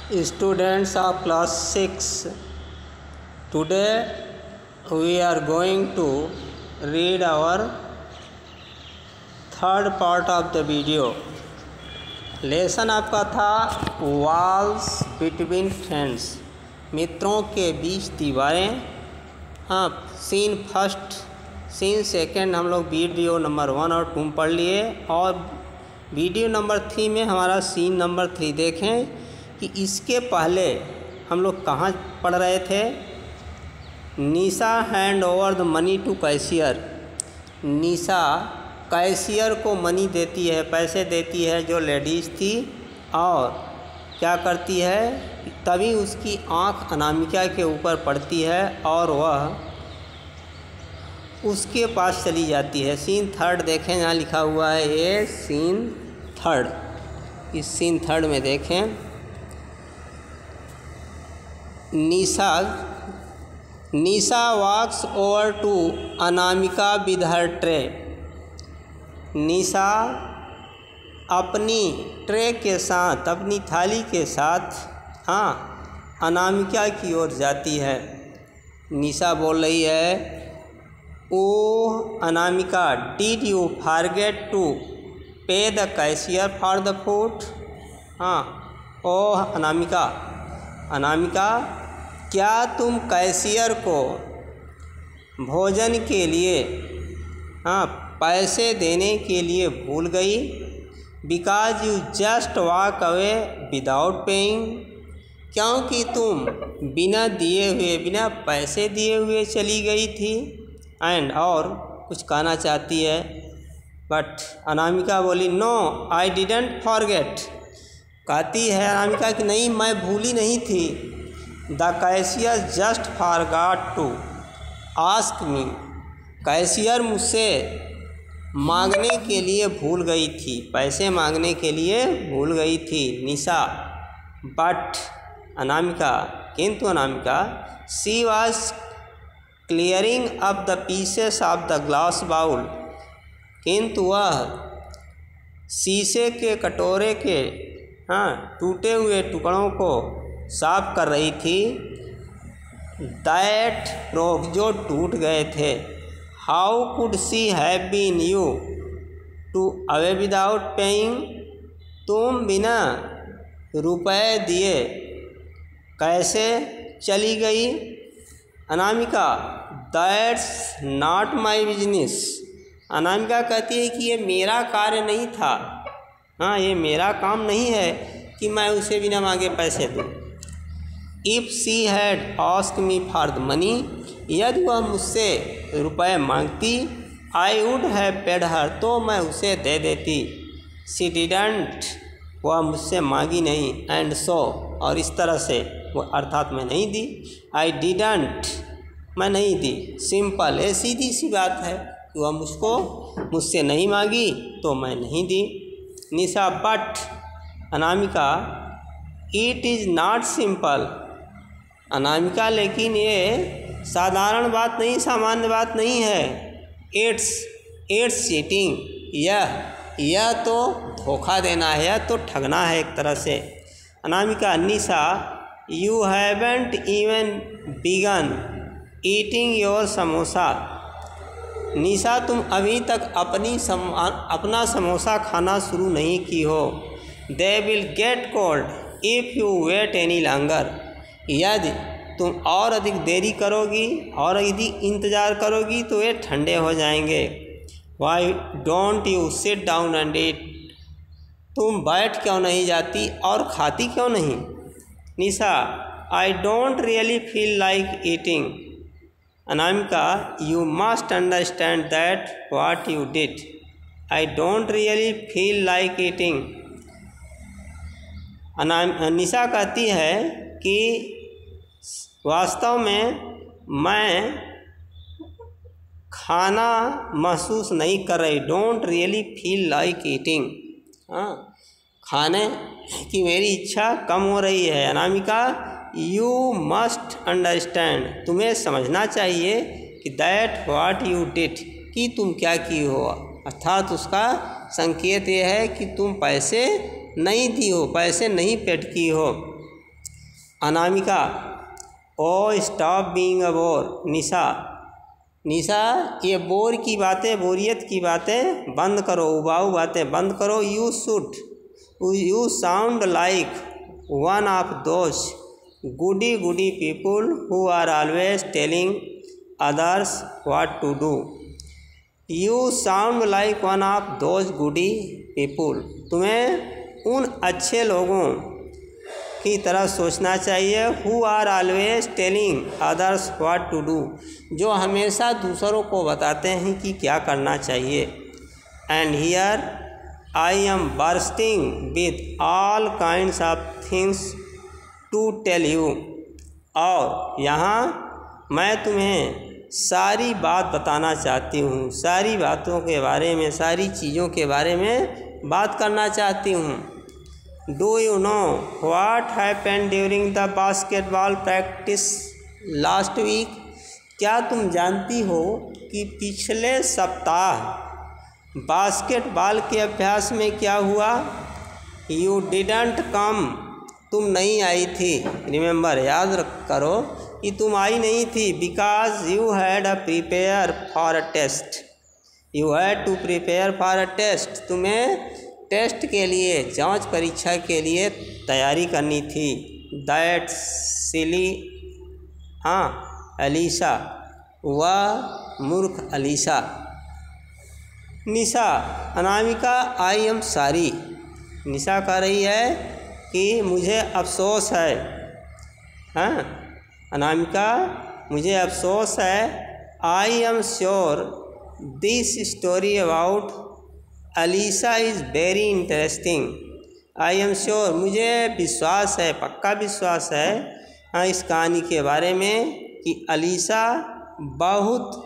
Students of class 6, today we are going to read our third part of the video. Lesson आपका था walls between friends, मित्रों के बीच दीवारें। हाँ, scene first scene second हम लोग वीडियो नंबर 1 और 2 पढ़ लिए, और वीडियो नंबर 3 में हमारा सीन नंबर 3 देखें कि इसके पहले हम लोग कहाँ पढ़ रहे थे। Nisha hand over the money to cashier. Nisha cashier को मनी देती है, पैसे देती है जो लेडीज़ थी, और क्या करती है, तभी उसकी आंख अनामिका के ऊपर पड़ती है और वह उसके पास चली जाती है। सीन थर्ड देखें, यहाँ लिखा हुआ है ये सीन थर्ड। इस सीन थर्ड में देखें, Nisha walks over to Anamika with her tray. Nisha अपनी ट्रे के साथ, अपनी थाली के साथ अनामिका की ओर जाती है। निशा बोल रही है, oh Anamika, did you forget to pay the cashier for the food. Oh Anamika, Anamika क्या तुम कैशियर को भोजन के लिए पैसे देने के लिए भूल गई। Because you just walk away without paying, क्योंकि तुम बिना दिए हुए, बिना पैसे दिए हुए चली गई थी। एंड और कुछ कहना चाहती है, बट अनामिका बोली, नो आई डिडंट फॉरगेट। कहती है अनामिका कि नहीं, मैं भूली नहीं थी। The cashier just forgot to ask me. Cashier मुझसे मांगने के लिए भूल गई थी, पैसे मांगने के लिए भूल गई थी निशा। बट अनामिका, किंतु Anamika, she was clearing up the pieces of the glass bowl. किंतु वह शीशे के कटोरे के टूटे हुए टुकड़ों को साफ कर रही थी। दैट ब्रोक, जो टूट गए थे। How could she have been you to away without paying. तुम बिना रुपए दिए कैसे चली गई। Anamika, that's not my business. Anamika कहती है कि ये मेरा कार्य नहीं था, ये मेरा काम नहीं है कि मैं उसे बिना मांगे पैसे दूँ। If she had asked me for the money, यदि वह मुझसे रुपए मांगती, आई वुड हैव पेड हर, तो मैं उसे दे देती। शी डिडंट, वह मुझसे मांगी नहीं। एंड सो, और इस तरह से, वह अर्थात मैं नहीं दी। आई डिडंट, मैं नहीं दी। सिंपल है, सीधी सी बात है कि वह मुझसे नहीं मांगी तो मैं नहीं दी। Nisha, but Anamika, it is not simple. Anamika, लेकिन ये साधारण बात नहीं, सामान्य बात नहीं है। इट्स चीटिंग, यह तो धोखा देना है, यह तो ठगना है एक तरह से। Anamika, Nisha, you haven't even begun eating your samosa. Nisha, तुम अभी तक अपना समोसा खाना शुरू नहीं की हो। They will get cold if you wait any longer. यदि तुम और अधिक देरी करोगी और यदि इंतज़ार करोगी तो ये ठंडे हो जाएंगे। Why don't you sit down and eat. तुम बैठ क्यों नहीं जाती और खाती क्यों नहीं। Nisha, I don't really feel like eating. Anamika, you must understand that what you did. I don't really feel like eating. Nisha कहती है कि वास्तव में मैं खाना महसूस नहीं कर रही। Don't really feel like eating, खाने की मेरी इच्छा कम हो रही है। अनामिका, यू मस्ट अंडरस्टैंड, तुम्हें समझना चाहिए कि दैट व्हाट यू डिड, कि तुम क्या की हो। अर्थात उसका संकेत ये है कि तुम पैसे नहीं दी हो, पैसे नहीं पेड की हो। अनामिका, ओ स्टॉप बीइंग अ बोर। निशा, निशा ये बोर की बातें, बोरियत की बातें बंद करो, उबाऊ बातें बंद करो। You sound like one of those goody goody people who are always telling others what to do. You sound like one of those goody people, तुम्हें उन अच्छे लोगों की तरह सोचना चाहिए। Who are always telling others what to do, जो हमेशा दूसरों को बताते हैं कि क्या करना चाहिए। And here I am bursting with all kinds of things to tell you, और यहाँ मैं तुम्हें सारी बात बताना चाहती हूँ, सारी बातों के बारे में, सारी चीज़ों के बारे में बात करना चाहती हूँ। Do you know what happened during the basketball practice last week, क्या तुम जानती हो कि पिछले सप्ताह बास्केटबॉल के अभ्यास में क्या हुआ। यू डिडंट कम, तुम नहीं आई थी। रिमेंबर, याद करो कि तुम आई नहीं थी। Because you had a prepare for a test, you had to prepare for a test, तुम्हें टेस्ट के लिए, जांच परीक्षा के लिए तैयारी करनी थी। दैट सिली, हाँ अलीशा, वह मूर्ख अलीशा। निशा, अनामिका आई एम सॉरी, निशा कह रही है कि मुझे अफसोस है। हाँ अनामिका, मुझे अफसोस है। आई am sure this story about Alisha is very interesting. I am sure, मुझे विश्वास है, पक्का विश्वास है हाँ इस कहानी के बारे में कि अलीशा बहुत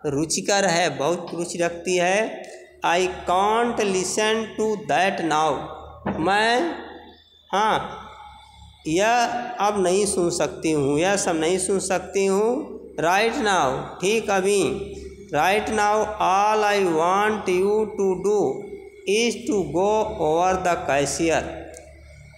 रुचिकर है, बहुत रुचि रखती है। I can't listen to that now, मैं यह अब नहीं सुन सकती हूँ, यह सब नहीं सुन सकती हूँ। राइट नाउ, ठीक अभी। Right now all I want you to do is to go over the cashier.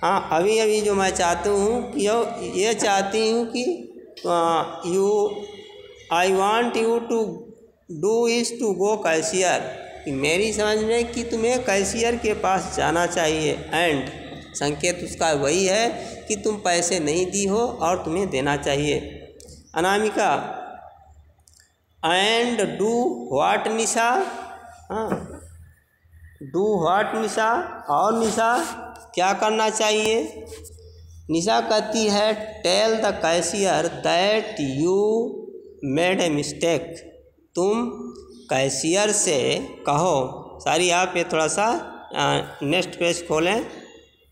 अभी अभी जो मैं चाहती हूँ कि ये चाहती हूँ कि I want you to do is to go cashier, कि मेरी समझ में कि तुम्हें कैशियर के पास जाना चाहिए। एंड संकेत उसका वही है कि तुम पैसे नहीं दी हो और तुम्हें देना चाहिए। Anamika, and do what Nisha, do what Nisha, और निशा क्या करना चाहिए। निशा कहती है tell the cashier that you made a mistake, तुम कैशियर से कहो। सारी आप ये थोड़ा सा नेक्स्ट पेज खोलें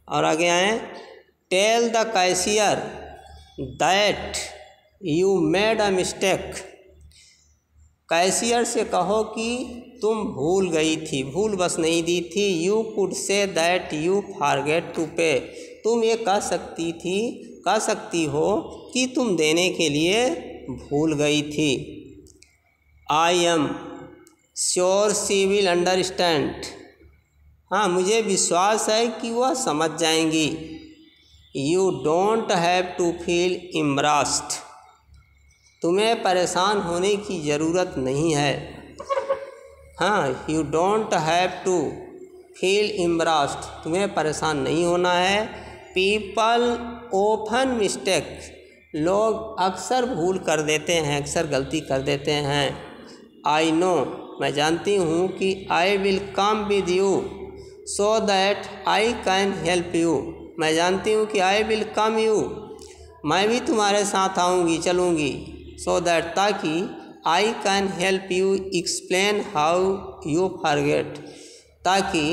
और आगे आएँ। Tell the cashier that you made a mistake, cashier से कहो कि तुम भूल गई थी, भूल बस नहीं दी थी। You could say that you forget to pay, तुम ये कह सकती हो कि तुम देने के लिए भूल गई थी। I am sure she will understand, मुझे विश्वास है कि वह समझ जाएंगी। You don't have to feel embarrassed, तुम्हें परेशान होने की ज़रूरत नहीं है। You don't have to feel embarrassed, तुम्हें परेशान नहीं होना है। पीपल ओफन मिस्टेक, लोग अक्सर भूल कर देते हैं, अक्सर गलती कर देते हैं। आई नो, मैं जानती हूँ कि I will come with you so that I can help you, मैं जानती हूँ कि आई विल कम यू, मैं भी तुम्हारे साथ आऊँगी, चलूँगी। सो दैट, ताकि I can help you explain how you forget, ताकि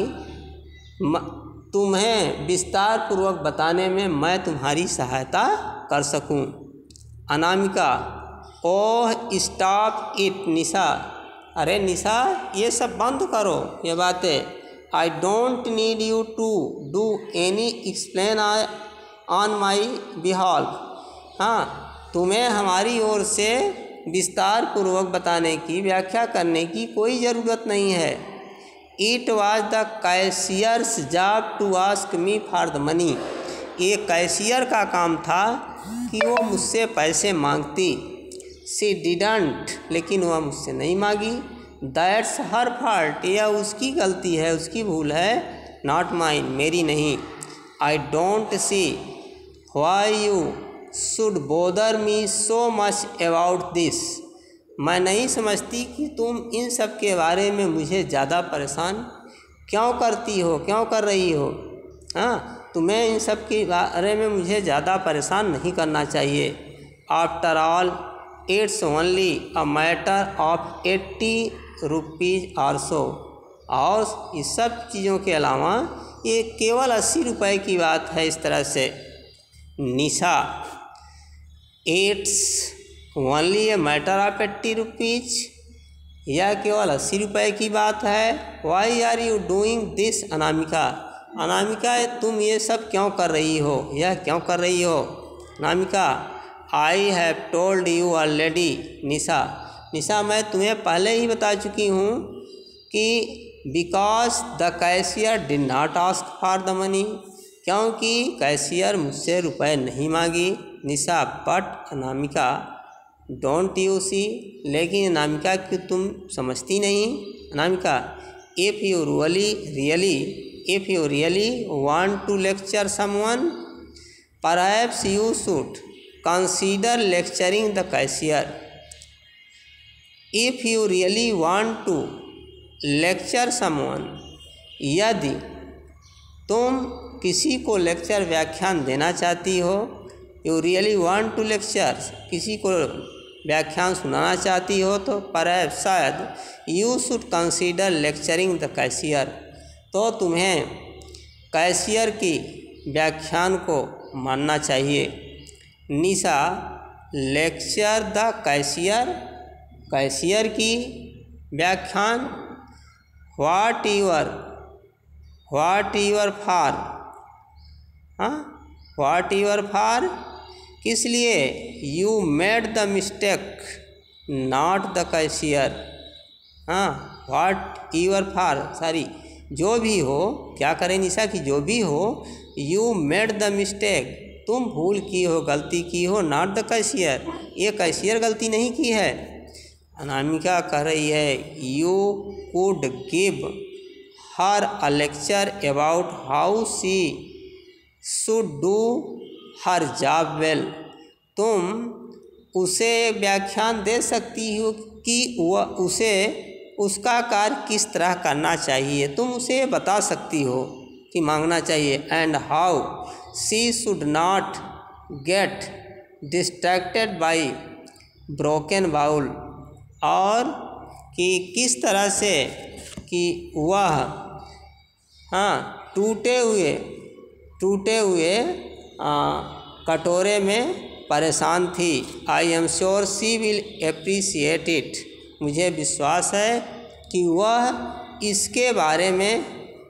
तुम्हें विस्तार पूर्वक बताने में मैं तुम्हारी सहायता कर सकूं। Anamika, oh stop it Nisha, अरे निशा ये सब बंद करो ये बातें। I don't need you to do any explain on my behalf, तुम्हें हमारी ओर से विस्तार पूर्वक बताने की, व्याख्या करने की कोई ज़रूरत नहीं है। It was the cashier's job to ask me for the money, ये कैशियर का काम था कि वो मुझसे पैसे मांगती। शी डिडंट, लेकिन वह मुझसे नहीं मांगी। दैट्स हर फॉल्ट, यह उसकी गलती है, उसकी भूल है। नॉट माइन, मेरी नहीं। I don't see why you should bother me so much about this. मैं नहीं समझती कि तुम इन सब के बारे में मुझे ज़्यादा परेशान क्यों करती हो, क्यों कर रही हो। हाँ, तुम्हें इन सब के बारे में मुझे ज़्यादा परेशान नहीं करना चाहिए। After all it's only a matter of 80 rupees also. और इस सब चीज़ों के अलावा ये केवल 80 रुपये की बात है। इस तरह से Nisha, it's only a matter of 80 rupees, यह केवल 80 रुपये की बात है। Why are you doing this Anamika. Anamika, तुम ये सब क्यों कर रही हो, यह क्यों कर रही हो। Anamika, I have told you already. Nisha, Nisha मैं तुम्हें पहले ही बता चुकी हूँ कि because the cashier did not ask for the money, क्योंकि कैशियर मुझसे रुपए नहीं मांगी। Nisha, but Anamika don't you see, लेकिन अनामिका कि तुम समझती नहीं। Anamika, if you really want to lecture someone, perhaps you should consider lecturing the cashier. If you really want to lecture someone, यदि तुम किसी को लेक्चर व्याख्यान देना चाहती हो, you really want to lecture, किसी को व्याख्यान सुनाना चाहती हो, तो परहैप्स शायद you should consider lecturing the cashier, तो तुम्हें कैशियर की व्याख्यान को मानना चाहिए। Nisha, lecture the cashier, cashier की व्याख्यान। व्हाट यूर फॉर, हाँ, व्हाट यूर फॉर, किस लिए। You made the mistake not the cashier. हाँ, व्हाट यूर फॉर, सॉरी, जो भी हो, क्या करें निशा कि जो भी हो, यू मेड द मिस्टेक, तुम भूल की हो, गलती की हो, नॉट द कैशियर, ये कैशियर गलती नहीं की है। अनामिका कह रही है you could give her a lecture about how she should do her job well. तुम उसे व्याख्यान दे सकती हो कि वह उसे उसका कार्य किस तरह करना चाहिए, तुम उसे बता सकती हो कि मांगना चाहिए। And how she should not get distracted by broken bowl, और कि किस तरह से कि वह, हाँ, टूटे हुए कटोरे में परेशान थी। I am sure she will appreciate it, मुझे विश्वास है कि वह इसके बारे में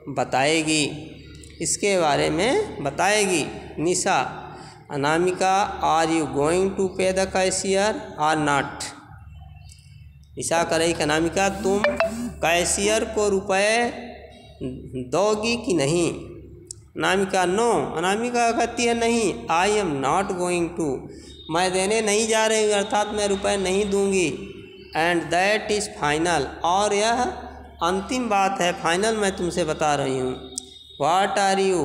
बताएगी, इसके बारे में बताएगी। Nisha, Anamika, are you going to pay the cashier or not. Nisha कह रही कि अनामिका, तुम कैशियर को रुपए दोगी कि नहीं। अनामिका, नो, अनामिका कहती है नहीं। I am not going to, मैं देने नहीं जा रही, अर्थात मैं रुपए नहीं दूंगी। एंड दैट इज़ फाइनल, और यह अंतिम बात है, फाइनल मैं तुमसे बता रही हूँ। What are you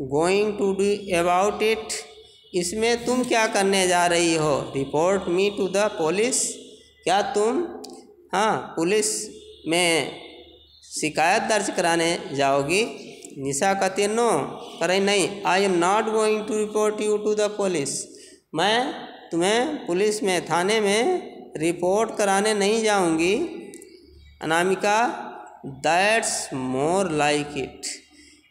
going to do about it, इसमें तुम क्या करने जा रही हो। Report me to the police, क्या तुम, हाँ, पुलिस में शिकायत दर्ज कराने जाओगी। निशा कहती है नो, कह रही नहीं। I am not going to report you to the police, मैं तुम्हें पुलिस में, थाने में रिपोर्ट कराने नहीं जाऊंगी। Anamika, that's more like it.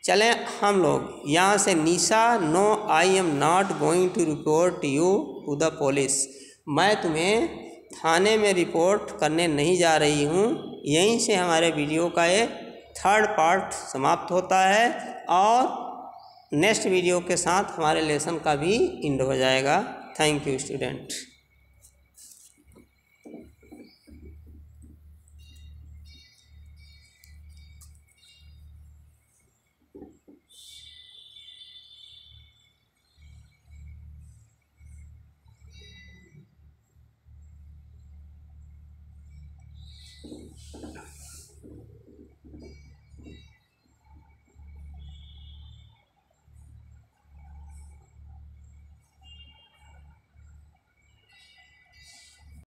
चलें हम लोग यहाँ से। Nisha, no, I am not going to report you to the police, मैं तुम्हें थाने में रिपोर्ट करने नहीं जा रही हूँ। यहीं से हमारे वीडियो का ये 3rd पार्ट समाप्त होता है, और नेक्स्ट वीडियो के साथ हमारे लेसन का भी एंड हो जाएगा। Thank you student.